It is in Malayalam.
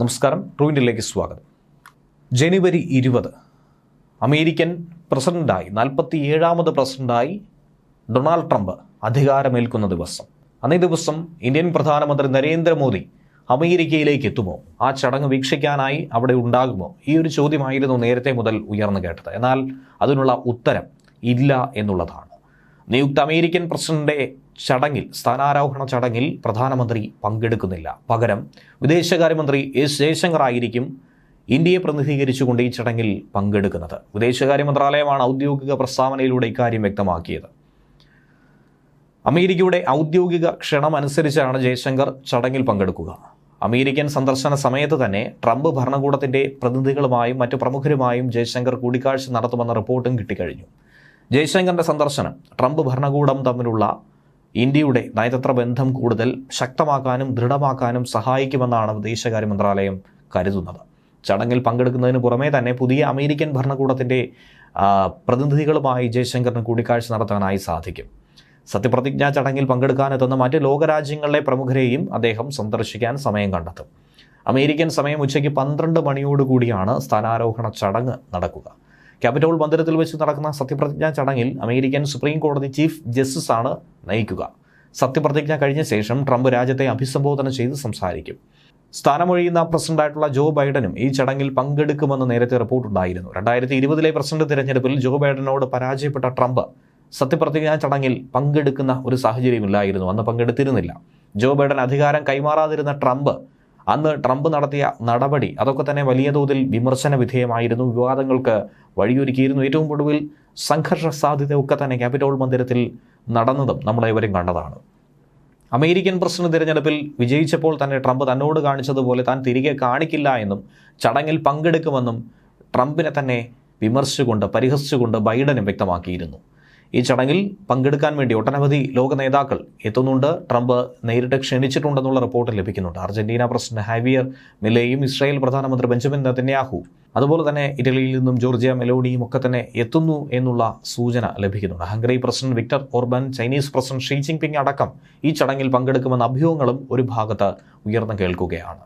നമസ്കാരം, ട്രൂവിൻ്റിലേക്ക് സ്വാഗതം. ജനുവരി 20 അമേരിക്കൻ പ്രസിഡന്റായി 47ാമത് പ്രസിഡന്റായി ഡൊണാൾഡ് ട്രംപ് അധികാരമേൽക്കുന്ന ദിവസം. അന്നേ ദിവസം ഇന്ത്യൻ പ്രധാനമന്ത്രി നരേന്ദ്രമോദി അമേരിക്കയിലേക്ക് എത്തുമോ? ആ ചടങ്ങ് വീക്ഷിക്കാനായി അവിടെ ഉണ്ടാകുമോ? ഈ ഒരു ചോദ്യമായിരുന്നു നേരത്തെ മുതൽ ഉയർന്നു കേട്ടത്. എന്നാൽ അതിനുള്ള ഉത്തരം ഇല്ല എന്നുള്ളതാണ്. നിയുക്ത അമേരിക്കൻ പ്രസിഡന്റിന്റെ ചടങ്ങിൽ, സ്ഥാനാരോഹണ ചടങ്ങിൽ പ്രധാനമന്ത്രി പങ്കെടുക്കുന്നില്ല. പകരം വിദേശകാര്യമന്ത്രി എസ് ജയശങ്കർ ആയിരിക്കും ഇന്ത്യയെ പ്രതിനിധീകരിച്ചുകൊണ്ട് ഈ ചടങ്ങിൽ പങ്കെടുക്കുന്നത്. വിദേശകാര്യ മന്ത്രാലയമാണ് ഔദ്യോഗിക പ്രസ്താവനയിലൂടെ ഇക്കാര്യം വ്യക്തമാക്കിയത്. അമേരിക്കയുടെ ഔദ്യോഗിക ക്ഷണമനുസരിച്ചാണ് ജയശങ്കർ ചടങ്ങിൽ പങ്കെടുക്കുക. അമേരിക്കൻ സന്ദർശന സമയത്ത് തന്നെ ട്രംപ് ഭരണകൂടത്തിൻ്റെ പ്രതിനിധികളുമായും മറ്റു പ്രമുഖരുമായും ജയശങ്കർ കൂടിക്കാഴ്ച നടത്തുമെന്ന റിപ്പോർട്ടും കിട്ടിക്കഴിഞ്ഞു. ജയശങ്കറിൻ്റെ സന്ദർശനം ട്രംപ് ഭരണകൂടം തമ്മിലുള്ള ഇന്ത്യയുടെ നയതന്ത്ര ബന്ധം കൂടുതൽ ശക്തമാക്കാനും ദൃഢമാക്കാനും സഹായിക്കുമെന്നാണ് വിദേശകാര്യ മന്ത്രാലയം കരുതുന്നത്. ചടങ്ങിൽ പങ്കെടുക്കുന്നതിന് പുറമേ തന്നെ പുതിയ അമേരിക്കൻ ഭരണകൂടത്തിൻ്റെ പ്രതിനിധികളുമായി ജയശങ്കറിന് കൂടിക്കാഴ്ച നടത്താനായി സാധിക്കും. സത്യപ്രതിജ്ഞാ ചടങ്ങിൽ പങ്കെടുക്കാനെത്തുന്ന മറ്റ് ലോകരാജ്യങ്ങളിലെ പ്രമുഖരെയും അദ്ദേഹം സന്ദർശിക്കാൻ സമയം കണ്ടെത്തും. അമേരിക്കൻ സമയം ഉച്ചയ്ക്ക് 12 മണിയോടുകൂടിയാണ് സ്ഥാനാരോഹണ ചടങ്ങ് നടക്കുക. ക്യാപിറ്റോൾ മന്ദിരത്തിൽ വെച്ച് നടക്കുന്ന സത്യപ്രതിജ്ഞാ ചടങ്ങിൽ അമേരിക്കൻ സുപ്രീം കോടതി ചീഫ് ജസ്റ്റിസാണ് നയിക്കുക. സത്യപ്രതിജ്ഞ കഴിഞ്ഞ ശേഷം ട്രംപ് രാജ്യത്തെ അഭിസംബോധന ചെയ്ത് സംസാരിക്കും. സ്ഥാനമൊഴിയുന്ന പ്രസിഡന്റായിട്ടുള്ള ജോ ബൈഡനും ഈ ചടങ്ങിൽ പങ്കെടുക്കുമെന്ന് നേരത്തെ റിപ്പോർട്ടുണ്ടായിരുന്നു. 2020 പ്രസിഡന്റ് തിരഞ്ഞെടുപ്പിൽ ജോ ബൈഡനോട് പരാജയപ്പെട്ട ട്രംപ് സത്യപ്രതിജ്ഞാ ചടങ്ങിൽ പങ്കെടുക്കുന്ന ഒരു സാഹചര്യമില്ലായിരുന്നു. അന്ന് പങ്കെടുത്തിരുന്നില്ല. ജോ ബൈഡൻ അധികാരം കൈമാറാതിരുന്ന അന്ന് ട്രംപ് നടത്തിയ നടപടി അതൊക്കെ തന്നെ വലിയ തോതിൽ വിമർശന വിധേയമായിരുന്നു, വിവാദങ്ങൾക്ക് വഴിയൊരുക്കിയിരുന്നു. ഏറ്റവും ഒടുവിൽ സംഘർഷ സാധ്യതയൊക്കെ തന്നെ ക്യാപിറ്റോൾ മന്ദിരത്തിൽ നടന്നതും നമ്മളേവരും കണ്ടതാണ്. അമേരിക്കൻ പ്രസിഡന്റ് തിരഞ്ഞെടുപ്പിൽ വിജയിച്ചപ്പോൾ തന്നെ ട്രംപ് തന്നോട് കാണിച്ചതുപോലെ താൻ തിരികെ കാണിക്കില്ല എന്നും ചടങ്ങിൽ പങ്കെടുക്കുമെന്നും ട്രംപിനെ തന്നെ വിമർശിച്ചുകൊണ്ട് പരിഹസിച്ചുകൊണ്ട് ബൈഡനും വ്യക്തമാക്കിയിരുന്നു. ഈ ചടങ്ങിൽ പങ്കെടുക്കാൻ വേണ്ടി ഒട്ടനവധി ലോക നേതാക്കൾ എത്തുന്നുണ്ട്. ട്രംപ് നേരിട്ട് ക്ഷണിച്ചിട്ടുണ്ടെന്നുള്ള റിപ്പോർട്ട് ലഭിക്കുന്നുണ്ട്. അർജന്റീന പ്രസിഡന്റ് ഹാവിയർ മിലേയും ഇസ്രായേൽ പ്രധാനമന്ത്രി ബെഞ്ചമിൻ നെതന്യാഹു, അതുപോലെ തന്നെ ഇറ്റലിയിൽ നിന്നും ജോർജിയ മെലോണിയും ഒക്കെ തന്നെ എത്തുന്നു എന്നുള്ള സൂചന ലഭിക്കുന്നുണ്ട്. Hungary president Viktor Orban, Chinese president Xi Jinping അടക്കം ഈ ചടങ്ങിൽ പങ്കെടുക്കുമെന്ന അഭ്യൂഹങ്ങളും ഒരു ഭാഗത്ത് ഉയർന്നു കേൾക്കുകയാണ്.